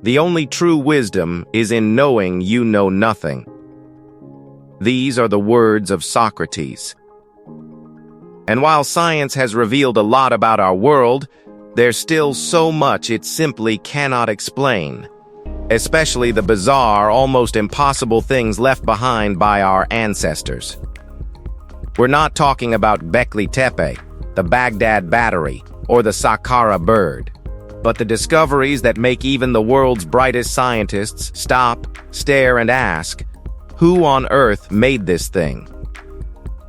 The only true wisdom is in knowing you know nothing. These are the words of Socrates. And while science has revealed a lot about our world, there's still so much it simply cannot explain, especially the bizarre, almost impossible things left behind by our ancestors. We're not talking about Bekli Tepe, the Baghdad Battery, or the Saqqara bird, but the discoveries that make even the world's brightest scientists stop, stare, and ask, who on earth made this thing?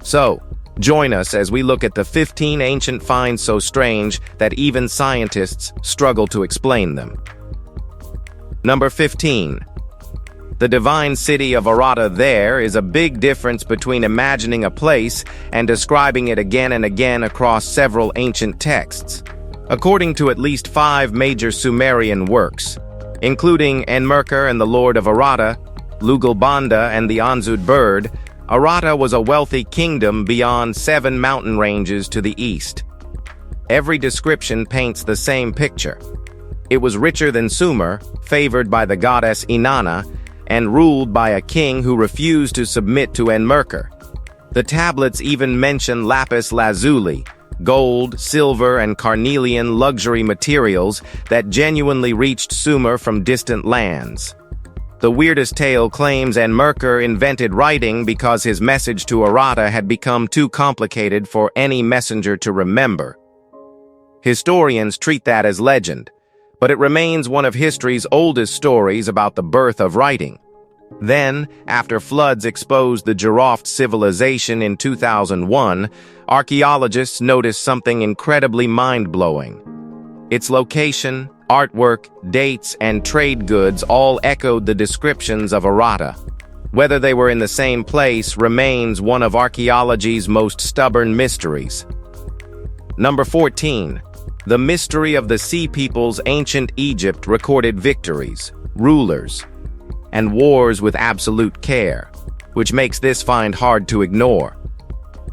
So, join us as we look at the 15 ancient finds so strange that even scientists struggle to explain them. Number 15. The divine city of Arata. There is a big difference between imagining a place and describing it again and again across several ancient texts. According to at least 5 major Sumerian works, including Enmerkar and the Lord of Arata, Lugalbanda and the Anzud bird, Arata was a wealthy kingdom beyond 7 mountain ranges to the east. Every description paints the same picture. It was richer than Sumer, favored by the goddess Inanna, and ruled by a king who refused to submit to Enmerkar. The tablets even mention lapis lazuli, gold, silver, and carnelian luxury materials that genuinely reached Sumer from distant lands. The weirdest tale claims Enmerkar invented writing because his message to Arata had become too complicated for any messenger to remember. Historians treat that as legend, but it remains one of history's oldest stories about the birth of writing. Then, after floods exposed the Giraffe civilization in 2001, archaeologists noticed something incredibly mind-blowing. Its location, artwork, dates, and trade goods all echoed the descriptions of Arata. Whether they were in the same place remains one of archaeology's most stubborn mysteries. Number 14. The mystery of the Sea Peoples. Ancient Egypt recorded victories, rulers, and wars with absolute care, which makes this find hard to ignore.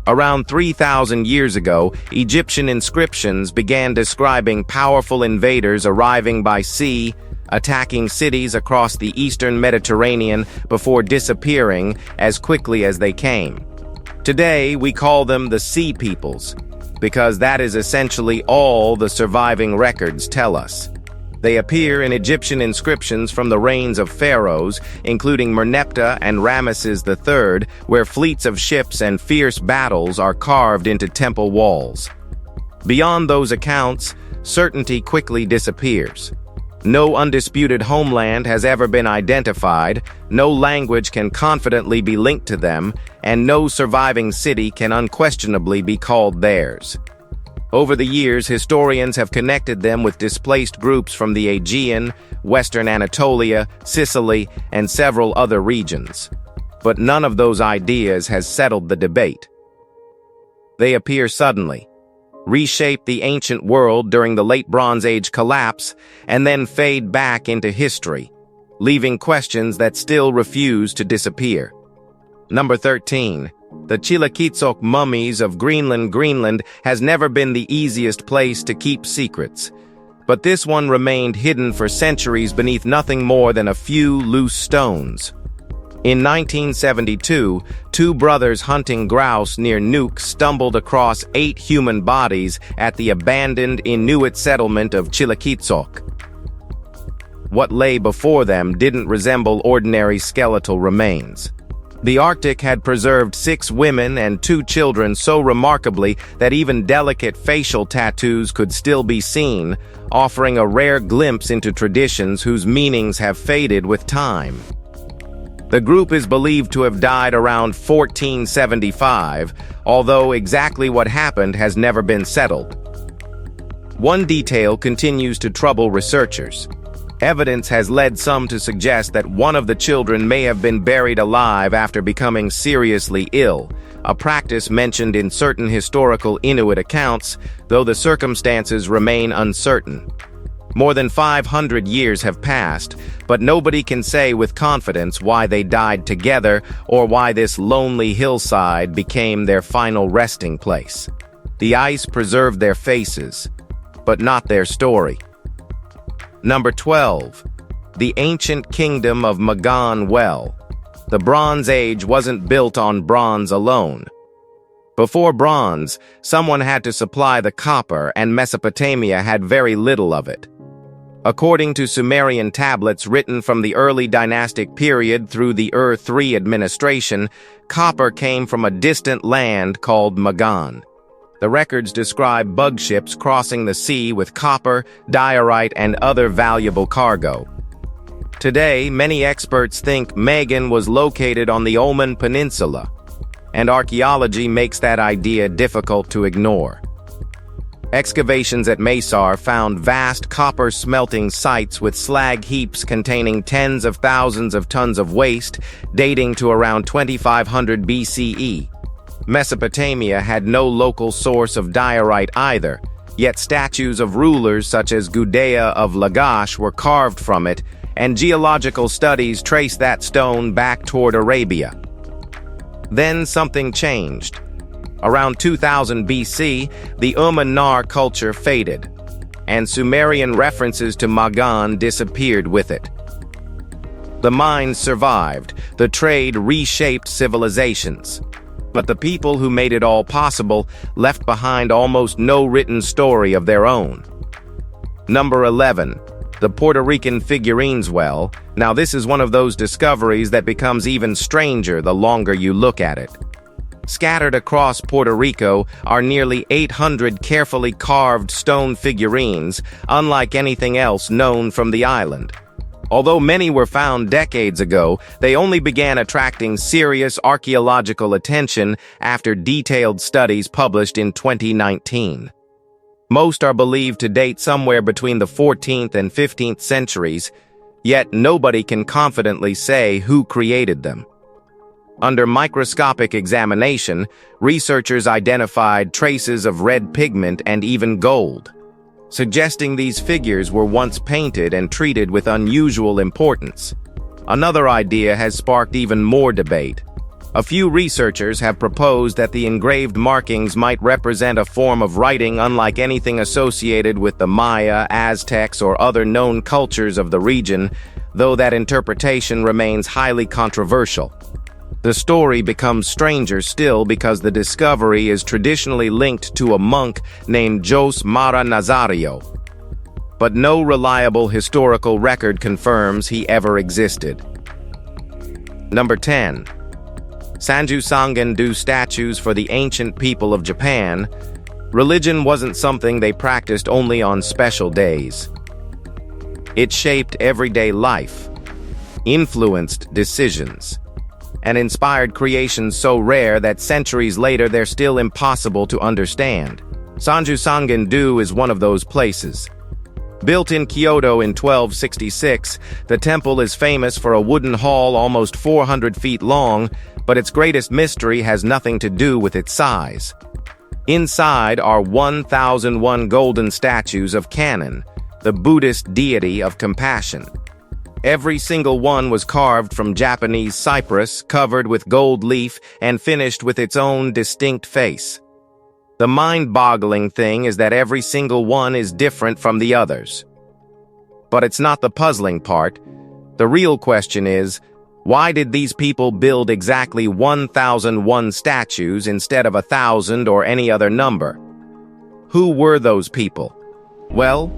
Around 3,000 years ago, Egyptian inscriptions began describing powerful invaders arriving by sea, attacking cities across the eastern Mediterranean before disappearing as quickly as they came. Today, we call them the Sea Peoples, because that is essentially all the surviving records tell us. They appear in Egyptian inscriptions from the reigns of pharaohs, including Merneptah and Ramesses III, where fleets of ships and fierce battles are carved into temple walls. Beyond those accounts, certainty quickly disappears. No undisputed homeland has ever been identified, no language can confidently be linked to them, and no surviving city can unquestionably be called theirs. Over the years, historians have connected them with displaced groups from the Aegean, Western Anatolia, Sicily, and several other regions. But none of those ideas has settled the debate. They appear suddenly, reshape the ancient world during the Late Bronze Age collapse, and then fade back into history, leaving questions that still refuse to disappear. Number 13. The Chilakitsok mummies of Greenland. Greenland has never been the easiest place to keep secrets, but this one remained hidden for centuries beneath nothing more than a few loose stones. In 1972, 2 brothers hunting grouse near Nuuk stumbled across 8 human bodies at the abandoned Inuit settlement of Chilakitsok. What lay before them didn't resemble ordinary skeletal remains. The Arctic had preserved 6 women and 2 children so remarkably that even delicate facial tattoos could still be seen, offering a rare glimpse into traditions whose meanings have faded with time. The group is believed to have died around 1475, although exactly what happened has never been settled. One detail continues to trouble researchers. Evidence has led some to suggest that one of the children may have been buried alive after becoming seriously ill, a practice mentioned in certain historical Inuit accounts, though the circumstances remain uncertain. More than 500 years have passed, but nobody can say with confidence why they died together or why this lonely hillside became their final resting place. The ice preserved their faces, but not their story. Number 12. the ancient kingdom of Magan well. The Bronze Age wasn't built on bronze alone. Before bronze, someone had to supply the copper, and Mesopotamia had very little of it. According to Sumerian tablets written from the early dynastic period through the Ur-3 administration, copper came from a distant land called Magan. The records describe bug ships crossing the sea with copper, diorite, and other valuable cargo. Today, many experts think Magan was located on the Oman Peninsula, and archaeology makes that idea difficult to ignore. Excavations at Masar found vast copper smelting sites with slag heaps containing tens of thousands of tons of waste, dating to around 2500 BCE. Mesopotamia had no local source of diorite either, yet statues of rulers such as Gudea of Lagash were carved from it, and geological studies trace that stone back toward Arabia. Then something changed. Around 2000 BC, the Nar culture faded, and Sumerian references to Magan disappeared with it. The mines survived, the trade reshaped civilizations. But the people who made it all possible left behind almost no written story of their own. Number 11. The Puerto Rican figurines well. Now this is one of those discoveries that becomes even stranger the longer you look at it. Scattered across Puerto Rico are nearly 800 carefully carved stone figurines, unlike anything else known from the island. Although many were found decades ago, they only began attracting serious archaeological attention after detailed studies published in 2019. Most are believed to date somewhere between the 14th and 15th centuries, yet nobody can confidently say who created them. Under microscopic examination, researchers identified traces of red pigment and even gold, suggesting these figures were once painted and treated with unusual importance. Another idea has sparked even more debate. A few researchers have proposed that the engraved markings might represent a form of writing unlike anything associated with the Maya, Aztecs, or other known cultures of the region, though that interpretation remains highly controversial. The story becomes stranger still because the discovery is traditionally linked to a monk named Jose Mara Nazario. But no reliable historical record confirms he ever existed. Number 10. Sanju Sangen-do statues for the ancient people of Japan. Religion wasn't something they practiced only on special days. It shaped everyday life, influenced decisions, and inspired creations so rare that centuries later they're still impossible to understand. Sanju Sangen-do is one of those places. Built in Kyoto in 1266, the temple is famous for a wooden hall almost 400 feet long, but its greatest mystery has nothing to do with its size. Inside are 1,001 golden statues of Kannon, the Buddhist deity of compassion. Every single one was carved from Japanese cypress, covered with gold leaf, and finished with its own distinct face. The mind-boggling thing is that every single one is different from the others. But it's not the puzzling part. The real question is, why did these people build exactly 1,001 statues instead of 1,000 or any other number? Who were those people? Well,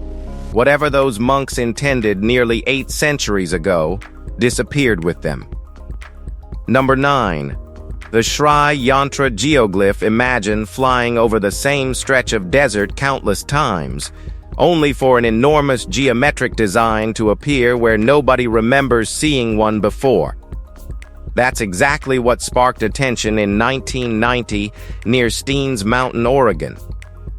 whatever those monks intended nearly 8 centuries ago disappeared with them. Number 9. The Sri Yantra geoglyph. Imagine flying over the same stretch of desert countless times, only for an enormous geometric design to appear where nobody remembers seeing one before. That's exactly what sparked attention in 1990 near Steens Mountain, Oregon,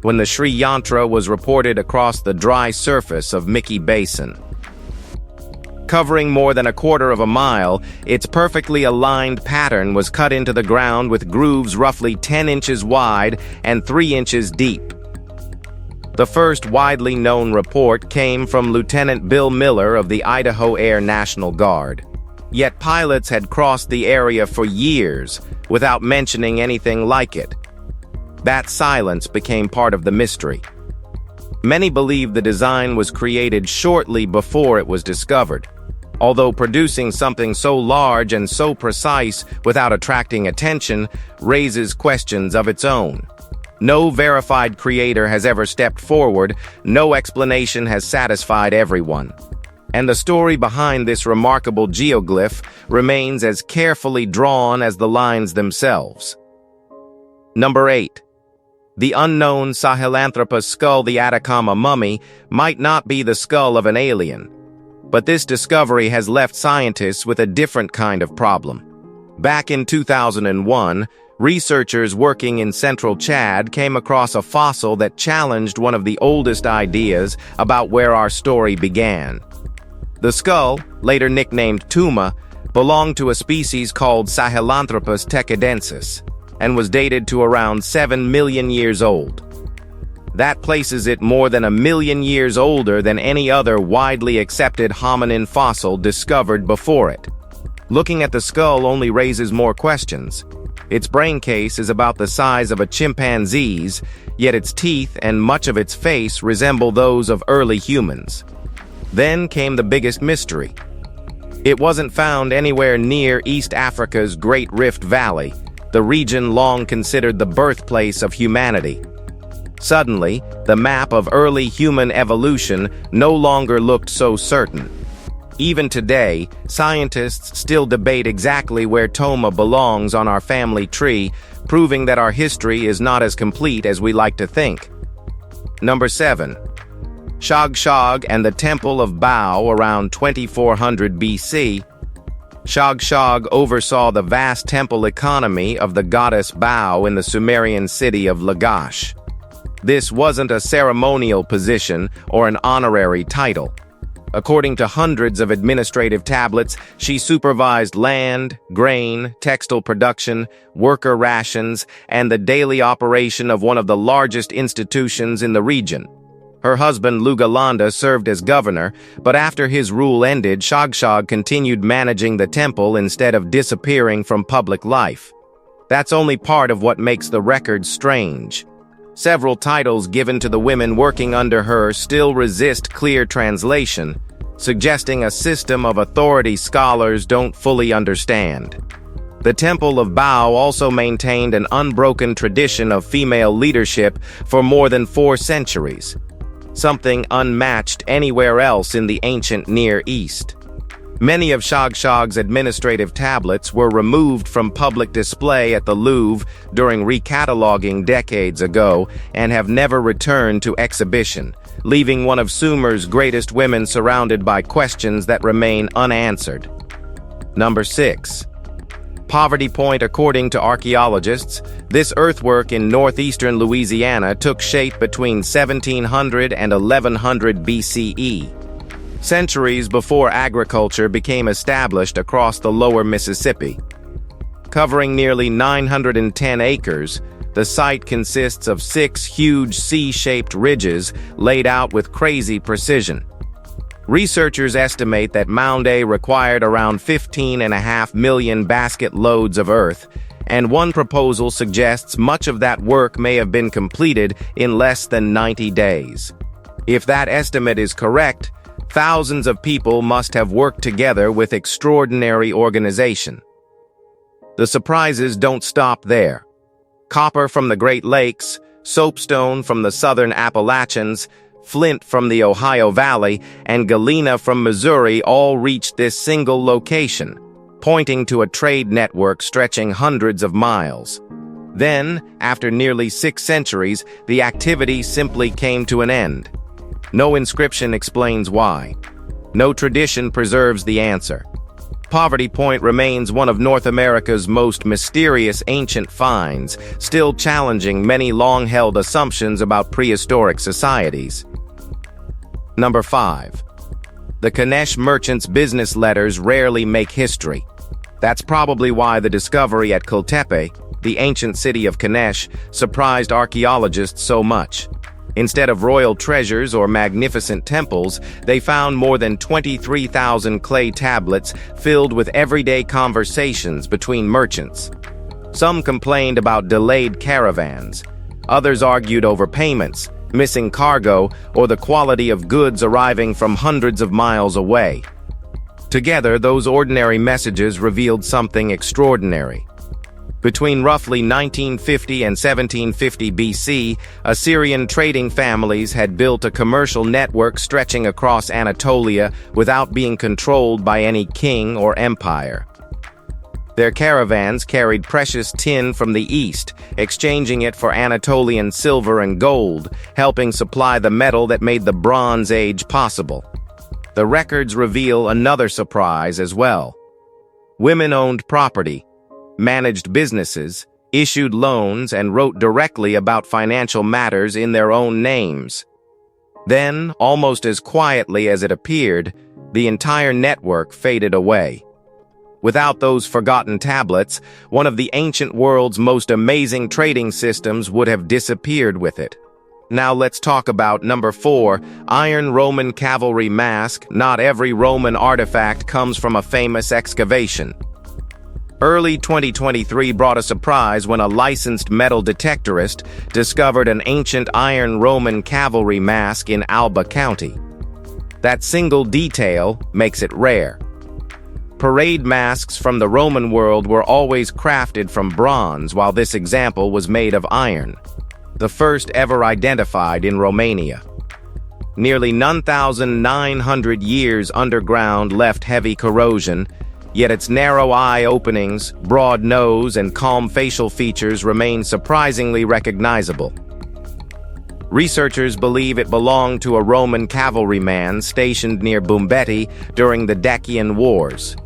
when the Sri Yantra was reported across the dry surface of Mickey Basin. Covering more than 1/4 of a mile, its perfectly aligned pattern was cut into the ground with grooves roughly 10 inches wide and 3 inches deep. The first widely known report came from Lieutenant Bill Miller of the Idaho Air National Guard. Yet pilots had crossed the area for years without mentioning anything like it. That silence became part of the mystery. Many believe the design was created shortly before it was discovered. although producing something so large and so precise without attracting attention raises questions of its own. No verified creator has ever stepped forward, no explanation has satisfied everyone. And the story behind this remarkable geoglyph remains as carefully drawn as the lines themselves. Number 8. The unknown Sahelanthropus skull. The Atacama mummy might not be the skull of an alien, but this discovery has left scientists with a different kind of problem. Back in 2001, researchers working in central Chad came across a fossil that challenged one of the oldest ideas about where our story began. The skull, later nicknamed Tuma, belonged to a species called Sahelanthropus tecadensis and was dated to around 7 million years old. That places it more than 1 million years older than any other widely accepted hominin fossil discovered before it. Looking at the skull only raises more questions. Its brain case is about the size of a chimpanzee's, yet its teeth and much of its face resemble those of early humans. Then came the biggest mystery. It wasn't found anywhere near East Africa's Great Rift Valley, the region long considered the birthplace of humanity. Suddenly, the map of early human evolution no longer looked so certain. Even today, scientists still debate exactly where Toma belongs on our family tree, proving that our history is not as complete as we like to think. Number 7. Shog and the Temple of Bao. Around 2400 BC, Shog oversaw the vast temple economy of the goddess Bao in the Sumerian city of Lagash. This wasn't a ceremonial position or an honorary title. According to hundreds of administrative tablets, she supervised land, grain, textile production, worker rations, and the daily operation of one of the largest institutions in the region. Her husband Lugalanda served as governor, but after his rule ended, Shog continued managing the temple instead of disappearing from public life. That's only part of what makes the record strange. Several titles given to the women working under her still resist clear translation, suggesting a system of authority scholars don't fully understand. The Temple of Bao also maintained an unbroken tradition of female leadership for more than 4 centuries, something unmatched anywhere else in the ancient Near East. Many of Shog's administrative tablets were removed from public display at the Louvre during recataloguing decades ago and have never returned to exhibition, leaving one of Sumer's greatest women surrounded by questions that remain unanswered. Number 6. Poverty Point. According to archaeologists, this earthwork in northeastern Louisiana took shape between 1700 and 1100 BCE, centuries before agriculture became established across the lower Mississippi. Covering nearly 910 acres, the site consists of 6 huge C-shaped ridges laid out with crazy precision. Researchers estimate that Mound A required around 15.5 million basket loads of earth, and one proposal suggests much of that work may have been completed in less than 90 days. If that estimate is correct, thousands of people must have worked together with extraordinary organization. The surprises don't stop there. Copper from the Great Lakes, soapstone from the southern Appalachians, flint from the Ohio Valley, and galena from Missouri all reached this single location, pointing to a trade network stretching hundreds of miles. Then, after nearly 6 centuries, the activity simply came to an end. No inscription explains why. No tradition preserves the answer. Poverty Point remains one of North America's most mysterious ancient finds, still challenging many long-held assumptions about prehistoric societies. Number 5. The Kanesh merchants' business letters rarely make history. That's probably why the discovery at Kultepe, the ancient city of Kanesh, surprised archaeologists so much. Instead of royal treasures or magnificent temples, they found more than 23,000 clay tablets filled with everyday conversations between merchants. Some complained about delayed caravans. Others argued over payments, missing cargo, or the quality of goods arriving from hundreds of miles away. Together, those ordinary messages revealed something extraordinary. Between roughly 1950 and 1750 BC, Assyrian trading families had built a commercial network stretching across Anatolia without being controlled by any king or empire. Their caravans carried precious tin from the east, exchanging it for Anatolian silver and gold, helping supply the metal that made the Bronze Age possible. The records reveal another surprise as well. Women owned property, managed businesses, issued loans, and wrote directly about financial matters in their own names. Then, almost as quietly as it appeared, the entire network faded away. Without those forgotten tablets, one of the ancient world's most amazing trading systems would have disappeared with it. Now let's talk about number 4, Iron Roman Cavalry Mask. Not every Roman artifact comes from a famous excavation. Early 2023 brought a surprise when a licensed metal detectorist discovered an ancient Iron Roman cavalry mask in Alba County. That single detail makes it rare. Parade masks from the Roman world were always crafted from bronze, while this example was made of iron, the first ever identified in Romania. Nearly 9,900 years underground left heavy corrosion, yet its narrow eye openings, broad nose, and calm facial features remain surprisingly recognizable. Researchers believe it belonged to a Roman cavalryman stationed near Bumbeti during the Dacian Wars.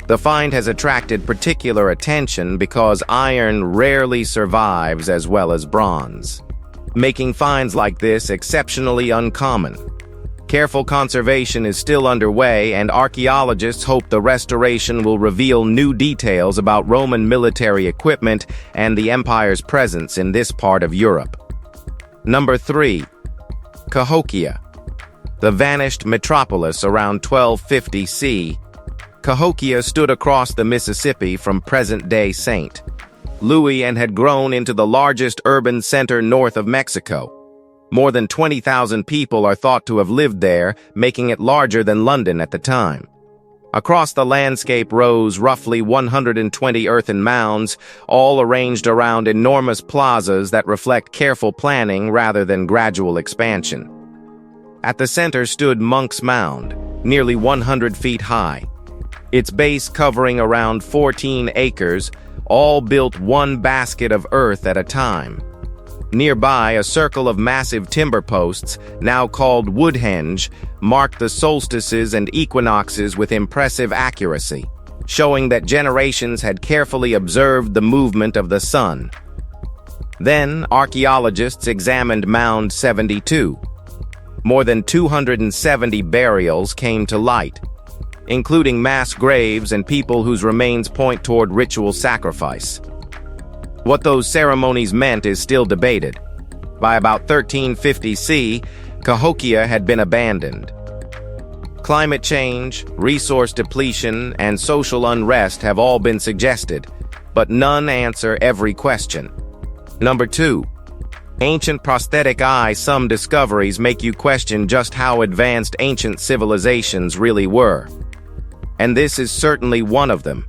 The find has attracted particular attention because iron rarely survives as well as bronze, making finds like this exceptionally uncommon. Careful conservation is still underway, and archaeologists hope the restoration will reveal new details about Roman military equipment and the empire's presence in this part of Europe. Number 3. Cahokia. The vanished metropolis around 1250 CE, Cahokia stood across the Mississippi from present-day St. Louis and had grown into the largest urban center north of Mexico. More than 20,000 people are thought to have lived there, making it larger than London at the time. Across the landscape rose roughly 120 earthen mounds, all arranged around enormous plazas that reflect careful planning rather than gradual expansion. At the center stood Monk's Mound, nearly 100 feet high. Its base covering around 14 acres, all built one basket of earth at a time. Nearby, a circle of massive timber posts, now called woodhenge, marked the solstices and equinoxes with impressive accuracy, showing that generations had carefully observed the movement of the sun. Then, archaeologists examined Mound 72. More than 270 burials came to light, including mass graves and people whose remains point toward ritual sacrifice. What those ceremonies meant is still debated. By about 1350 CE, Cahokia had been abandoned. Climate change, resource depletion, and social unrest have all been suggested, but none answer every question. Number 2. Ancient prosthetic eye. Some discoveries make you question just how advanced ancient civilizations really were. And this is certainly one of them.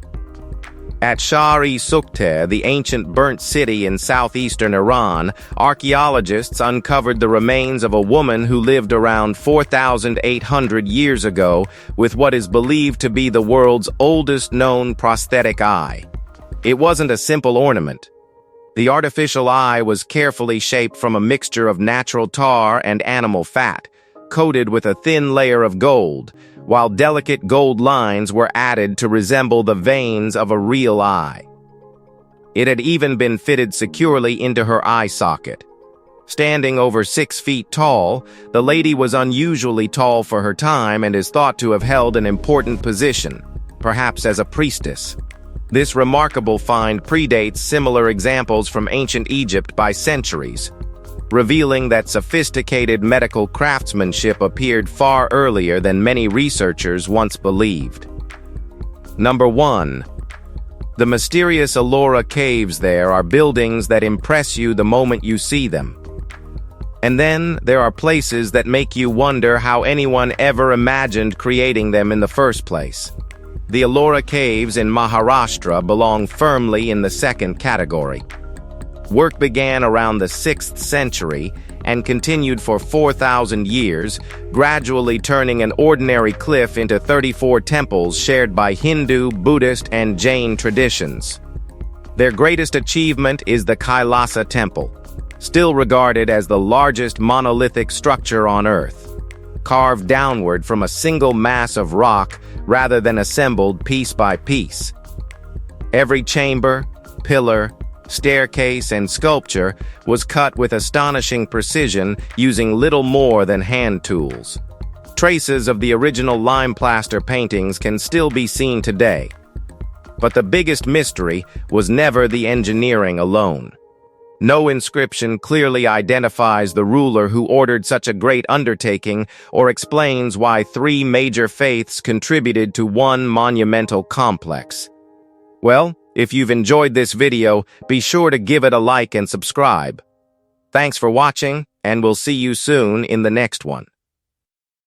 At Shar-e-Sukter, the ancient burnt city in southeastern Iran, archaeologists uncovered the remains of a woman who lived around 4,800 years ago with what is believed to be the world's oldest known prosthetic eye. It wasn't a simple ornament. The artificial eye was carefully shaped from a mixture of natural tar and animal fat, coated with a thin layer of gold, while delicate gold lines were added to resemble the veins of a real eye. It had even been fitted securely into her eye socket. Standing over 6 feet tall, the lady was unusually tall for her time and is thought to have held an important position, perhaps as a priestess. This remarkable find predates similar examples from ancient Egypt by centuries, revealing that sophisticated medical craftsmanship appeared far earlier than many researchers once believed. Number 1. The mysterious Ellora Caves. There are buildings that impress you the moment you see them. And then there are places that make you wonder how anyone ever imagined creating them in the first place. The Ellora Caves in Maharashtra belong firmly in the second category. Work began around the 6th century and continued for 4,000 years, gradually turning an ordinary cliff into 34 temples shared by Hindu, Buddhist, and Jain traditions. Their greatest achievement is the Kailasa Temple, still regarded as the largest monolithic structure on Earth, carved downward from a single mass of rock rather than assembled piece by piece. Every chamber, pillar, staircase, and sculpture was cut with astonishing precision using little more than hand tools. Traces of the original lime plaster paintings can still be seen today. But the biggest mystery was never the engineering alone. No inscription clearly identifies the ruler who ordered such a great undertaking or explains why 3 major faiths contributed to one monumental complex. Well, if you've enjoyed this video, be sure to give it a like and subscribe. Thanks for watching, and we'll see you soon in the next one.